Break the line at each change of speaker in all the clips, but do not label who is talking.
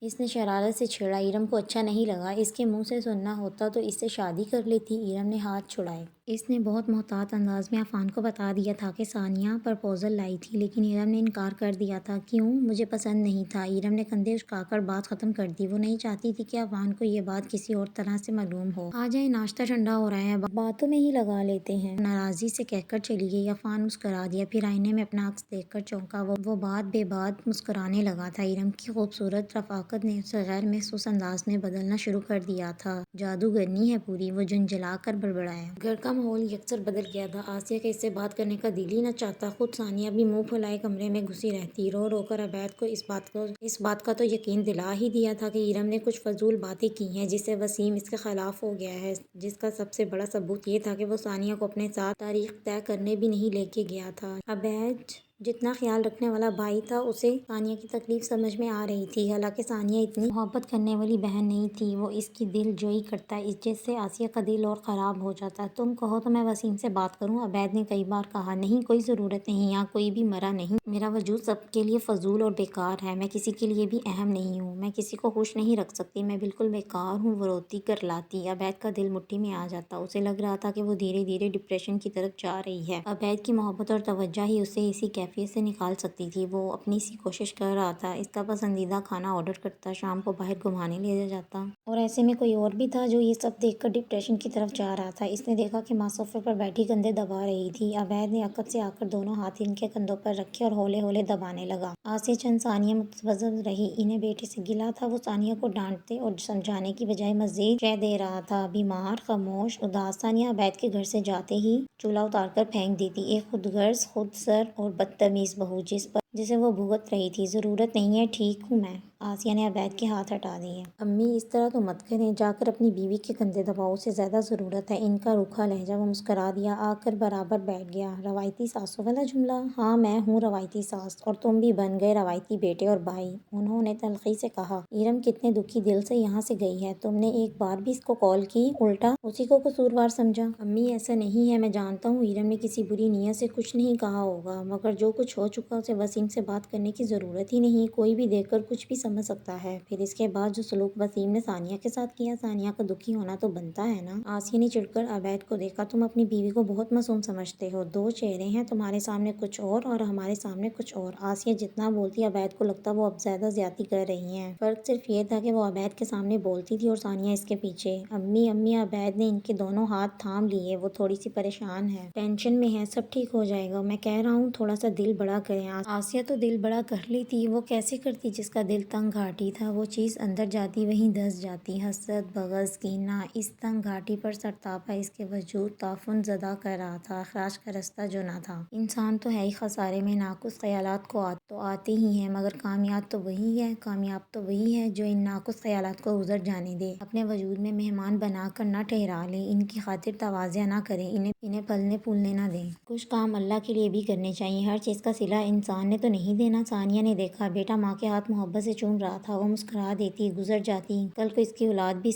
اس نے شرارت سے چھیڑا۔ ارم کو اچھا نہیں لگا۔ اس کے منہ سے سننا ہوتا تو اس سے شادی کر لیتی۔ ارم نے ہاتھ چھڑائے۔ اس نے بہت محتاط انداز میں عفان کو بتا دیا تھا کہ ثانیہ پرپوزل لائی تھی، لیکن ارم نے انکار کر دیا تھا۔ کیوں؟ مجھے پسند نہیں تھا۔ ارم نے کندھے اچکا کر بات ختم کر دی۔ وہ نہیں چاہتی تھی کہ عفان کو یہ بات کسی اور طرح سے معلوم ہو۔ آ جائیں، ناشتہ ٹھنڈا ہو رہا ہے، باتوں میں ہی لگا لیتے ہیں۔ ناراضی سے کہہ کر چلی گئی۔ عفان مسکرا دیا، پھر آئینے میں اپنا عکس دیکھ کر چونکا۔ وہ بات بے بات مسکرانے لگا تھا۔ ارم کی خوبصورت رفاقت نے اسے غیر محسوس انداز میں بدلنا شروع کر دیا تھا۔ جادوگرنی ہے پوری، وہ جھنجھلا کر بڑبڑایا۔ گھر کا ماحول یکسر بدل گیا تھا۔ آسیہ کا اس سے بات کرنے کا دل ہی نہ چاہتا۔ خود ثانیہ بھی منہ پھولائے کمرے میں گھسی رہتی۔ رو رو کر عبید کو اس بات کا تو یقین دلا ہی دیا تھا کہ ارم نے کچھ فضول باتیں کی ہیں جس سے وسیم اس کے خلاف ہو گیا ہے، جس کا سب سے بڑا ثبوت یہ تھا کہ وہ ثانیہ کو اپنے ساتھ تاریخ طے کرنے بھی نہیں لے کے گیا تھا۔ عبید جتنا خیال رکھنے والا بھائی تھا، اسے ثانیہ کی تکلیف سمجھ میں آ رہی تھی۔ حالانکہ ثانیہ اتنی محبت کرنے والی بہن نہیں تھی۔ وہ اس کی دل جوئی کرتا، جس سے آسیہ کا دل اور خراب ہو جاتا۔ تم کہو تو میں وسیم سے بات کروں؟ عبید نے کئی بار کہا۔ نہیں، کوئی ضرورت نہیں، یہاں کوئی بھی مرا نہیں۔ میرا وجود سب کے لیے فضول اور بیکار ہے۔ میں کسی کے لیے بھی اہم نہیں ہوں۔ میں کسی کو خوش نہیں رکھ سکتی۔ میں بالکل بیکار ہوں۔ وہ روتی کرلاتی۔ عبید کا دل مٹھی میں آ جاتا۔ اسے لگ رہا تھا کہ وہ دھیرے دھیرے ڈپریشن کی طرف جا رہی ہے۔ عبید کی محبت اور توجہ ہی اسے اسی کیفیت سے نکال سکتی تھی۔ وہ اپنی سی کوشش کر رہا تھا۔ اس کا پسندیدہ کھانا آرڈر کرتا، شام کو باہر گھمانے لے جاتا۔ اور ایسے میں کوئی اور بھی تھا جو یہ سب دیکھ کر ڈپریشن کی طرف جا رہا تھا۔ اس نے دیکھا کہ ماں صوفے پر بیٹھی کندھے دبا رہی تھی۔ عبید نے عقب سے آ کر دونوں ہاتھ ان کے کندھوں پر رکھے اور ہولے ہولے دبانے لگا۔ آسیہ چند ثانیے متذبذب رہی۔ انہیں بیٹے سے گلہ تھا۔ وہ ثانیہ کو ڈانٹتے اور سمجھانے کی بجائے مزید شے دے رہا تھا۔ بیمار، خاموش، اداس ثانیہ عبید کے گھر سے جاتے ہی چولہا اتار کر پھینک دیتی۔ ایک خود غرض، خود سر اور بدتمیز بہو جسے وہ بھگت رہی تھی۔ ضرورت نہیں ہے، ٹھیک ہوں میں۔ آسیہ نے عبید کے ہاتھ ہٹا دیے۔ امی اس طرح تو مت کریں، جا کر اپنی بیوی کے کندھے دباؤ، اسے زیادہ ضرورت ہے۔ ان کا روکھا لہجہ۔ وہ مسکرا دیا، آ کر برابر بیٹھ گیا۔ روایتی ساسوں والا جملہ؟ ہاں، میں ہوں روایتی ساس، اور تم بھی بن گئے روایتی بیٹے اور بھائی، انہوں نے تلخی سے کہا۔ ارم کتنے دکھی دل سے یہاں سے گئی ہے۔ تم نے ایک بار بھی اس کو کال کی؟ الٹا اسی کو قصوروار سمجھا۔ امی ایسا نہیں ہے، میں جانتا ہوں ارم نے کسی بری نیت سے کچھ نہیں کہا ہوگا، مگر جو کچھ ہو چکا اسے وسیم سے بات کرنے کی ضرورت ہی نہیں۔ کوئی بھی دیکھ کر کچھ بھی سمجھ سکتا ہے۔ پھر اس کے بعد جو سلوک وسیم نے ثانیہ کے ساتھ کیا، ثانیہ کا دکھی ہونا تو بنتا ہے نا۔ آسیہ نے چڑھ کر عبید کو دیکھا۔ تم اپنی بیوی کو بہت معصوم سمجھتے ہو۔ دو چہرے ہیں، تمہارے سامنے کچھ اور ہمارے سامنے کچھ اور۔ آسیہ جتنا بولتی عبید کو لگتا وہ اب زیادہ زیادتی کر رہی ہیں۔ فرق صرف یہ تھا کہ وہ عبید کے سامنے بولتی تھی اور ثانیہ اس کے پیچھے۔ امی امی، عبید نے ان کے دونوں ہاتھ تھام لیے۔ وہ تھوڑی سی پریشان ہے، ٹینشن میں ہے، سب ٹھیک ہو جائے گا، میں کہہ رہا ہوں تھوڑا سا دل بڑا کریں۔ آسیہ تو دل بڑا کر لیتی، وہ کیسے کرتی؟ جس کا دل تنگ گھاٹی تھا، وہ چیز اندر جاتی وہیں دھس جاتی۔ حسد، بغض، کینہ اس تنگ گھاٹی پر سرتاپا اس کے وجود تعفن زدہ کر رہا تھا۔ اخراج کا راستہ جو نہ تھا۔ انسان تو ہے ہی خسارے میں، ناقص خیالات کو تو آتے ہی ہیں، مگر کامیاب تو وہی ہے جو ان ناقص خیالات کو گزر جانے دے، اپنے وجود میں مہمان بنا کر نہ ٹھہرا لے، ان کی خاطر تواضع نہ کرے، انہیں پلنے پھولنے نہ دیں۔ کچھ کام اللہ کے لیے بھی کرنے چاہیے، ہر چیز کا صلہ انسان نے تو نہیں دینا۔ ثانیہ نے دیکھا بیٹا ماں کے ہاتھ محبت سے چوم رہا تھا۔ وہ مسکرا دیتی، گزر جاتی، کل کو اس کی اولاد بھی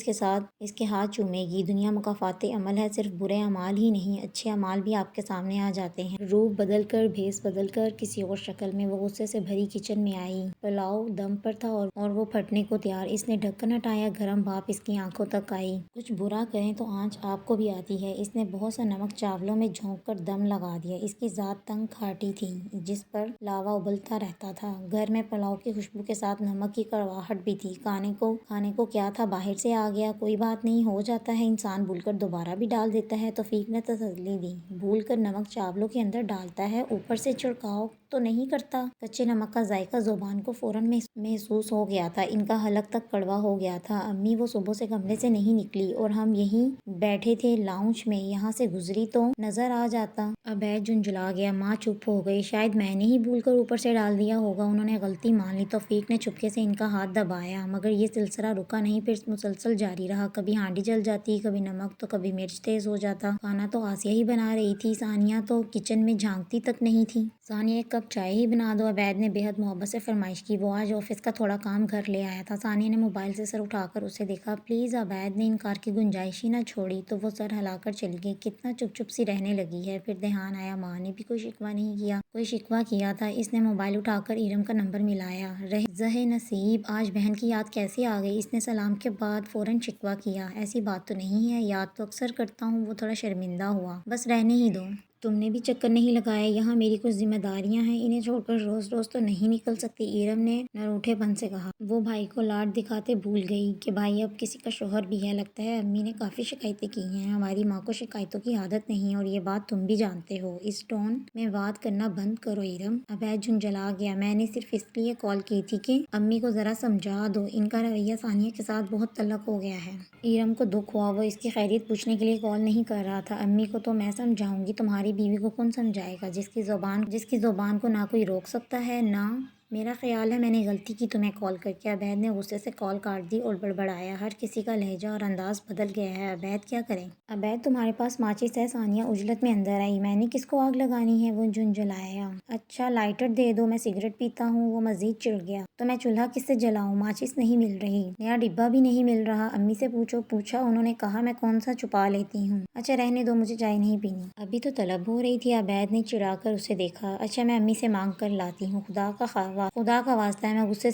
اس کے ہاتھ چومے گی۔ دنیا مکافات عمل ہے، صرف برے اعمال ہی نہیں، اچھے اعمال بھی آپ کے سامنے آ جاتے ہیں۔ روپ بدل کر، بھیس بدل کر، کسی اور شکل میں وہ غصے سے بھری کچن میں آئی۔ پلاؤ دم پر تھا اور وہ پھٹنے کو تیار۔ اس نے ڈھکن ہٹایا، گرم بھاپ اس کی آنکھوں تک آئی۔ کچھ برا کریں تو آنچ آپ کو بھی آتی ہے۔ اس نے بہت سا نمک چاولوں میں جھونک کر دم لگا دیا۔ اس کی ذات تنگ گھاٹی تھی جس پر لاوا ابلتا رہتا تھا۔ گھر میں پلاؤ کی خوشبو کے ساتھ نمک کی کڑواہٹ بھی تھی۔ کھانے کو کیا تھا، باہر سے آ گیا، کوئی بات نہیں، ہو جاتا ہے، انسان بھول کر دوبارہ بھی ڈال دیتا ہے۔ توفیق نے تسلی دی۔ بھول کر نمک چاولوں کے اندر ڈالتا ہے، اوپر سے چھڑکاؤ تو نہیں کرتا؟ کچے نمک کا ذائقہ زبان کو فوراً محسوس ہو گیا تھا۔ ان کا حلق تک کڑوا ہو گیا تھا۔ امی وہ صبح سے کمرے سے نہیں نکلی اور ہم یہیں بیٹھے تھے لاؤنج میں، یہاں سے گزری تو نظر آ جاتا۔ عبید جھنجھلا گیا۔ ماں چپ ہو گئی۔ شاید میں نے ہی بھول کر اوپر سے ڈال دیا ہوگا، انہوں نے غلطی مان لی۔ توفیق نے چپکے سے ان کا ہاتھ دبایا، مگر یہ سلسلہ رکا نہیں، پھر مسلسل جاری رہا۔ کبھی ہانڈی جل جاتی، کبھی نمک تو کبھی مرچ تیز ہو جاتا۔ کھانا تو آسیہ ہی بنا رہی تھی، ثانیہ تو کچن میں جھانکتی تک نہیں تھی۔ ثانیہ ایک کپ کپ چائے ہی بنا دو، عبید نے بے حد محبت سے فرمائش کی۔ وہ آج آفس کا تھوڑا کام گھر لے آیا تھا۔ ثانیہ نے موبائل سے سر اٹھا کر اسے دیکھا۔ پلیز، عبید نے انکار کی گنجائش ہی نہ چھوڑی تو وہ سر ہلا کر چلی گئی۔ کتنا چپ چپ سی رہنے لگی ہے۔ پھر دھیان آیا ماں نے بھی کوئی شکوہ نہیں کیا۔ کوئی شکوہ کیا تھا۔ اس نے موبائل اٹھا کر ارم کا نمبر ملایا۔ رہے نصیب، آج بہن کی یاد کیسے آ گئی؟ اس نے سلام کے بعد فوراً شکوہ کیا۔ ایسی بات تو نہیں ہے، یاد تو اکثر کرتا ہوں۔ وہ تھوڑا شرمندہ ہوا۔ بس رہنے ہی دو، تم نے بھی چکر نہیں لگایا۔ یہاں میری کچھ ذمہ داریاں ہیں، انہیں چھوڑ کر روز روز تو نہیں نکل سکتی، ارم نے نروٹھے پن سے کہا۔ وہ بھائی کو لاڈ دکھاتے بھول گئی کہ بھائی اب کسی کا شوہر بھی ہے۔ لگتا ہے امی نے کافی شکایتیں کی ہیں۔ ہماری ماں کو شکایتوں کی عادت نہیں، اور یہ بات تم بھی جانتے ہو۔ اس ٹون میں بات کرنا بند کرو ارم۔ عبید جھنجھلا گیا۔ میں نے صرف اس لیے کال کی تھی کہ امی کو ذرا سمجھا دو، ان کا رویہ ثانیہ کے ساتھ بہت تلخ ہو گیا ہے۔ ارم کو دکھ ہوا۔ وہ اس کی خیریت پوچھنے کے لیے کال نہیں کر رہا تھا۔ امی کو تو میں سمجھاؤں گی، تمہاری بیوی کو کون سمجھائے گا؟ جس کی زبان کو نہ کوئی روک سکتا ہے نہ… میرا خیال ہے میں نے غلطی کی تمہیں کال کر کے۔ عبید نے غصے سے کال کاٹ دی اور بڑبڑایا۔ ہر کسی کا لہجہ اور انداز بدل گیا ہے، عبید کیا کریں؟ عبید تمہارے پاس ماچس ہے؟ ثانیہ عجلت میں اندر آئی۔ میں نے کس کو آگ لگانی ہے؟ وہ جھنجھلایا۔ اچھا لائٹر دے دو، میں سگریٹ پیتا ہوں۔ وہ مزید چڑ گیا۔ تو میں چولہا کس سے جلاؤں؟ ماچس نہیں مل رہی، نیا ڈبہ بھی نہیں مل رہا۔ امی سے پوچھا انہوں نے کہا میں کون سا چھپا لیتی ہوں۔ اچھا رہنے دو، مجھے چائے نہیں پینی۔ ابھی تو طلب ہو رہی تھی۔ عبید نے چڑا کر اسے دیکھا۔ اچھا میں امی سے مانگ کر لاتی ہوں، خدا کا واسطہ ہے۔ وہ غصے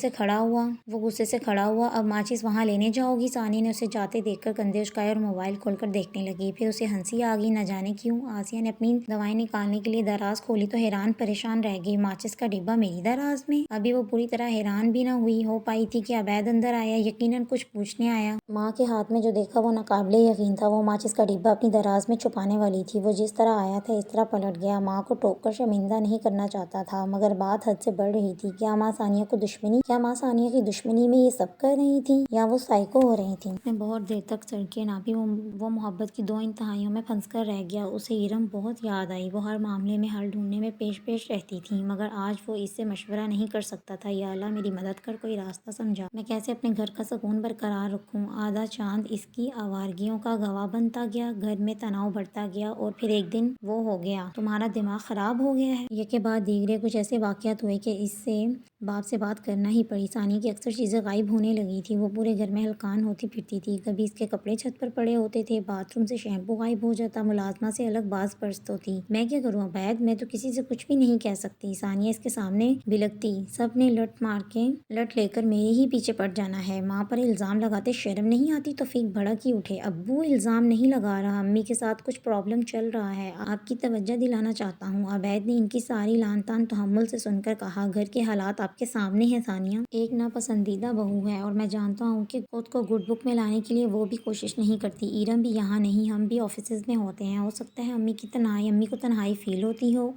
سے کھڑا ہوا۔ اب ماچس وہاں لینے جاؤ گی؟ ثانیہ نے اسے جاتے دیکھ کر کندھے اچکائے اور موبائل کھول کر دیکھنے لگی۔ پھر اسے ہنسی آ گئی، نہ جانے کیوں۔ آسیہ نے اپنی دوائیں نکالنے کے لیے دراز کھولی تو حیران پریشان رہ گئی۔ ماچس کا ڈبہ میری دراز میں؟ ابھی وہ پوری طرح حیران بھی نہ ہوئی ہو پائی تھی کہ عبید اندر آیا، یقیناً کچھ پوچھنے آیا۔ ماں کے ہاتھ میں جو دیکھا وہ ناقابل یقین تھا۔ وہ ماچس کا ڈبہ اپنی دراز میں چھپانے والی تھی۔ وہ جس طرح آیا تھا اس طرح پلٹ گیا۔ ماں کو ٹوک کر شرمندہ نہیں کرنا چاہتا تھا، مگر بات حد سے بڑھ رہی تھی۔ کیا ماں ثانیہ کی دشمنی میں یہ سب کر رہی تھی یا وہ سائیکو ہو رہی تھی؟ اس نے بہت دیر تک سڑکیں ناپی۔ وہ محبت کی دو انتہائیوں میں پھنس کر رہ گیا۔ اسے ارم بہت یاد آئی۔ وہ ہر معاملے میں حل ڈھونڈنے میں پیش رہتی تھی، مگر آج وہ اس سے مشورہ نہیں کر سکتا تھا۔ یا اللہ میری مدد کر، کوئی راستہ سمجھا۔ میں کیسے اپنے گھر کا سکون برقرار رکھوں؟ آدھا چاند اس کی آوارگیوں کا گواہ بنتا گیا۔ گھر میں تناؤ بڑھتا گیا اور پھر ایک دن وہ ہو گیا، تمہارا دماغ خراب ہو گیا ہے۔ یک کے بعد دیگرے کچھ ایسے واقعات ہوئے کہ اس سے باپ سے بات کرنا ہی پڑی۔ ثانیہ کی اکثر چیزیں غائب ہونے لگی تھی۔ وہ پورے گھر میں ہلکان ہوتی پھرتی تھی۔ کبھی اس کے کپڑے چھت پر پڑے ہوتے تھے، باتھ روم سے شیمپو غائب ہو جاتا، ملازمہ سے الگ باز پرست ہوتی۔ میں کیا کروں عبید؟ میں تو کسی سے کچھ بھی نہیں کہہ سکتی۔ ثانیہ اس کے سامنے بلکتی۔ سب نے لٹ لے کر میرے ہی پیچھے پڑ جانا ہے۔ ماں پر الزام لگاتے شرم نہیں آتی؟ توفیق بھڑک ہی اٹھے۔ ابو الزام نہیں لگا رہا، امی کے ساتھ کچھ پرابلم چل رہا ہے، آپ کی توجہ دلانا چاہتا ہوں۔ عبید نے ان کی ساری لان تان تحمل سے سن کر کہا۔ گھر کے حالات آپ کے سامنے ہیں ثانیہ ایک ناپسندیدہ بہو ہے، اور میں جانتا ہوں کہ خود کو گڈ بک میں لانے کے لیے وہ بھی کوشش نہیں کرتی۔ ارم بھی یہاں نہیں، ہم بھی آفیسز میں ہوتے ہیں۔ ہو سکتا ہے امی کو تنہائی فیل ہوتی ہو۔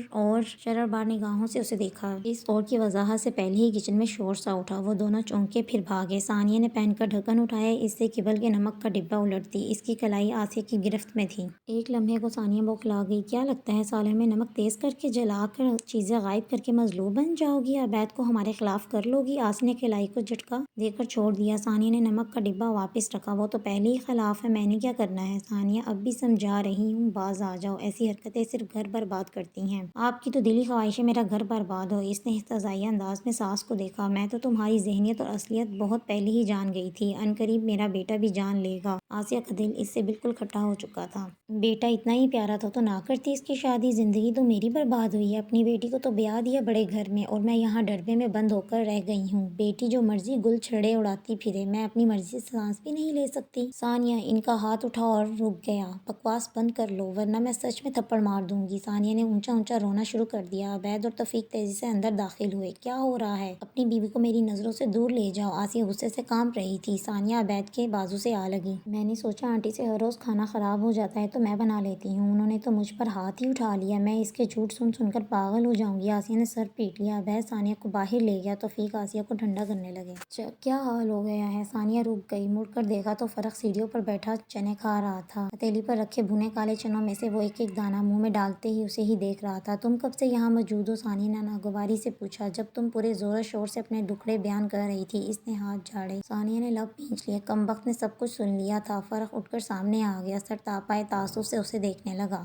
اور شرر بار نگاہوں سے اسے دیکھا۔ اس اور کی وضاحت سے پہلے ہی کچن میں شور سا اٹھا۔ وہ دونوں چونکے پھر بھاگے۔ ثانیہ نے پین کا ڈھکن اٹھایا، اس سے کبل کے نمک کا ڈبہ الٹ دی۔ اس کی کلائی آسیہ کی گرفت میں تھی۔ ایک لمحے کو ثانیہ بوکھلا گئی۔ کیا لگتا ہے سالن میں نمک تیز کر کے، جلا کر، چیزیں غائب کر کے مظلوم بن جاؤ گی؟ عبید کو ہمارے خلاف کر لو گی؟ آسیہ نے کلائی کو جھٹکا دے کر چھوڑ دیا۔ ثانیہ نے نمک کا ڈبہ واپس رکھا۔ وہ تو پہلے ہی خلاف ہے، میں نے کیا کرنا ہے؟ ثانیہ اب بھی سمجھا رہی ہوں، باز آ جاؤ، ایسی حرکتیں صرف گھر برباد کرتی ہیں۔ آپ کی تو دلی خواہش ہے میرا گھر برباد ہو۔ اس نے استہزائیہ انداز میں ساس کو دیکھا۔ میں تو تمہاری ذہنیت اور اصلیت بہت پہلے ہی جان گئی تھی، عنقریب میرا بیٹا بھی جان لے گا۔ آسیہ کا دل اس سے بالکل کھٹا ہو چکا تھا۔ بیٹا اتنا ہی پیارا تھا تو نہ کرتی اس کی شادی؟ زندگی تو میری برباد ہوئی ہے، اپنی بیٹی کو تو بیاہ دیا بڑے گھر میں، اور میں یہاں ڈربے میں بند ہو کر رہ گئی ہوں۔ بیٹی جو مرضی گل چھڑے اڑاتی پھرے، میں اپنی مرضی سے سانس بھی نہیں لے سکتی؟ ثانیہ ان کا ہاتھ اٹھا اور رک گیا۔ بکواس بند کر لو ورنہ میں سچ میں تھپڑ مار دوں گی۔ ثانیہ نے اونچا اونچا رونا شروع کر دیا۔ عبید اور توفیق تیزی سے اندر داخل ہوئے۔ کیا ہو رہا ہے؟ اپنی بیوی کو میری نظروں سے دور لے جاؤ۔ آسیہ غصے سے کانپ رہی تھی۔ ثانیہ عبید کے بازو سے آ لگی۔ میں نے سوچا آنٹی سے ہر روز کھانا خراب ہو جاتا ہے تو میں بنا لیتی ہوں، انہوں نے تو مجھ پر ہاتھ ہی اٹھا لیا، میں اس کے جھوٹ سن کر پاگل ہو جاؤں گی۔ آسیہ نے سر پیٹ لیا۔ عبید ثانیہ کو باہر لے گیا۔ توفیق آسیہ کو ٹھنڈا کرنے لگے۔ کیا حال ہو گیا ہے؟ ثانیہ رک گئی، مڑ کر دیکھا تو فرق سیڑھیوں پر بیٹھا چنے کھا رہا تھا۔ پتیلی پر رکھے بھنے کالے چنوں میں سے وہ ایک ایک دانہ منہ میں ڈالتے ہی اسے ہی دیکھ رہا تھا۔ تم کب سے یہاں موجود ہو؟ ثانیہ نے ناگواری سے پوچھا۔ جب تم پورے زور و شور سے اپنے دکھڑے بیان کر رہی تھی۔ اس نے ہاتھ جھاڑے۔ ثانیہ نے لب کھینچ لیے۔ کمبخت نے سب کچھ سن لیا تھا۔ فرق اٹھ کر سامنے آ گیا، سر تاپائے تعصب سے اسے دیکھنے لگا۔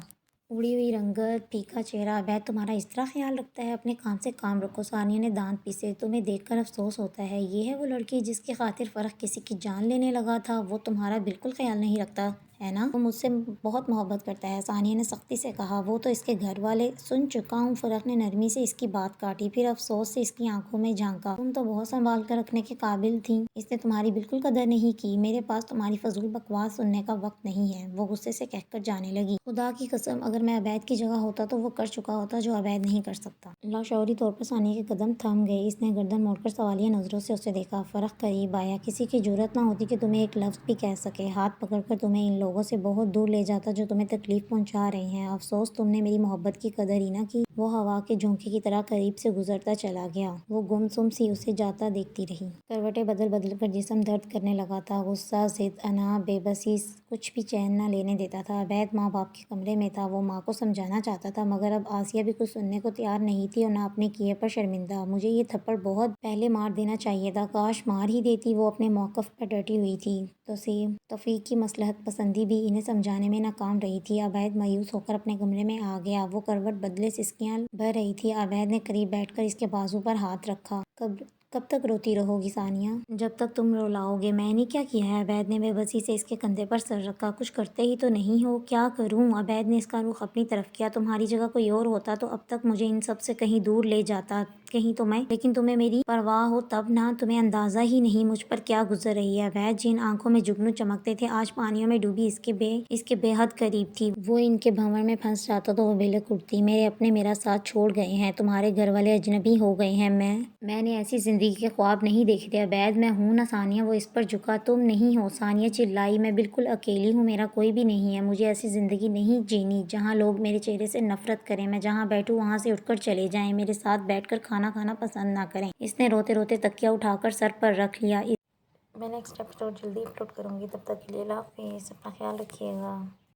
اڑی ہوئی رنگت، پھیکا چہرہ، عبید تمہارا اس طرح خیال رکھتا ہے؟ اپنے کام سے کام رکھو۔ ثانیہ نے دانت پیسے۔ تمہیں دیکھ کر افسوس ہوتا ہے، یہ ہے وہ لڑکی جس کی خاطر فرح کسی کی جان لینے لگا تھا؟ وہ تمہارا بالکل خیال نہیں رکھتا ہے نا؟ وہ مجھ سے بہت محبت کرتا ہے، ثانیہ نے سختی سے کہا۔ وہ تو اس کے گھر والے سن چکا ہوں، فرح نے نرمی سے اس کی بات کاٹی، پھر افسوس سے اس کی آنکھوں میں جھانکا۔ تم تو بہت سنبھال کر رکھنے کے قابل تھیں، اس نے تمہاری بالکل قدر نہیں کی۔ میرے پاس تمہاری فضول بکواس سننے کا وقت نہیں ہے، وہ غصے سے کہہ کر جانے لگی۔ خدا کی قسم، اگر میں عبید کی جگہ ہوتا تو وہ کر چکا ہوتا جو عبید نہیں کر سکتا۔ لاشعوری طور پر ثانیہ کے قدم تھم گئے، اس نے گردن موڑ کر سوالیہ نظروں سے اسے دیکھا۔ فرح قریب آیا، کسی کی جرأت نہ ہوتی کہ تمہیں ایک لفظ بھی کہہ سکے، ہاتھ پکڑ کر تمہیں ان لوگوں سے بہت دور لے جاتا جو تمہیں تکلیف پہنچا رہے ہیں۔ افسوس تم نے میری محبت کی قدر ہی نہ کی۔ وہ ہوا کے جھونکے کی طرح قریب سے گزرتا چلا گیا، وہ گم سم سی اسے جاتا دیکھتی رہی۔ کروٹیں بدل بدل کر جسم درد کرنے لگا تھا، غصہ، ضد، انا، بے بسی، کچھ بھی چین نہ لینے دیتا تھا۔ عبید ماں باپ کے کمرے میں تھا، وہ ماں کو سمجھانا چاہتا تھا، مگر اب آسیہ بھی کچھ سننے کو تیار نہیں تھی اور نہ اپنے کیے پر شرمندہ۔ مجھے یہ تھپڑ بہت پہلے مار دینا چاہیے تھا، کاش مار ہی دیتی۔ وہ اپنے موقف پر ڈٹی ہوئی تھی، توفیق کی مصلحت پسندی بھی انہیں سمجھانے میں ناکام رہی تھی۔ عبید مایوس ہو کر اپنے کمرے میں آ گیا، وہ کروٹ بدلے سسکیاں بھر رہی تھی۔ عبید نے قریب بیٹھ کر اس کے بازو پر ہاتھ رکھا۔ کب تک روتی رہو گی ثانیہ؟ جب تک تم رلاؤ گے۔ میں نے کیا کیا ہے؟ عبید نے بے بسی سے اس کے کندھے پر سر رکھا۔ کچھ کرتے ہی تو نہیں ہو؟ کیا کروں؟ عبید نے اس کا رخ اپنی طرف کیا۔ تمہاری جگہ کوئی اور ہوتا تو اب تک مجھے ان سب سے کہیں دور لے جاتا، کہیں لیکن تمہیں میری پرواہ ہو تب نہ، تمہیں اندازہ ہی نہیں مجھ پر کیا گزر رہی ہے۔ عبید جن آنکھوں میں جگنو چمکتے تھے آج پانیوں میں ڈوبی اس کے بے حد قریب تھی۔ وہ ان کے بھنور میں پھنس جاتا تو وہ بلک اٹھتی۔ میرے اپنے میرا ساتھ چھوڑ گئے ہیں، تمہارے گھر والے اجنبی ہو گئے ہیں، میں نے ایسی زندگی کے خواب نہیں دیکھے تھے۔ عبید میں ہوں نا ثانیہ؟ وہ اس پر جھکا۔ تم نہیں ہو، ثانیہ چلائی، میں بالکل اکیلی ہوں، میرا کوئی بھی نہیں ہے، مجھے ایسی زندگی نہیں جینی جہاں لوگ میرے چہرے سے نفرت کریں، میں جہاں بیٹھوں وہاں سے اٹھ کر چلے جائیں، میرے ساتھ بیٹھ کر کھانا کھانا پسند نہ کریں۔ اس نے روتے روتے تکیہ اٹھا کر سر پر رکھ لیا۔ میں نیکسٹ ایپیسوڈ جلدی اپلوڈ کروں گی، تب تک کے لیے اللہ حافظ، اپنا خیال رکھیے گا۔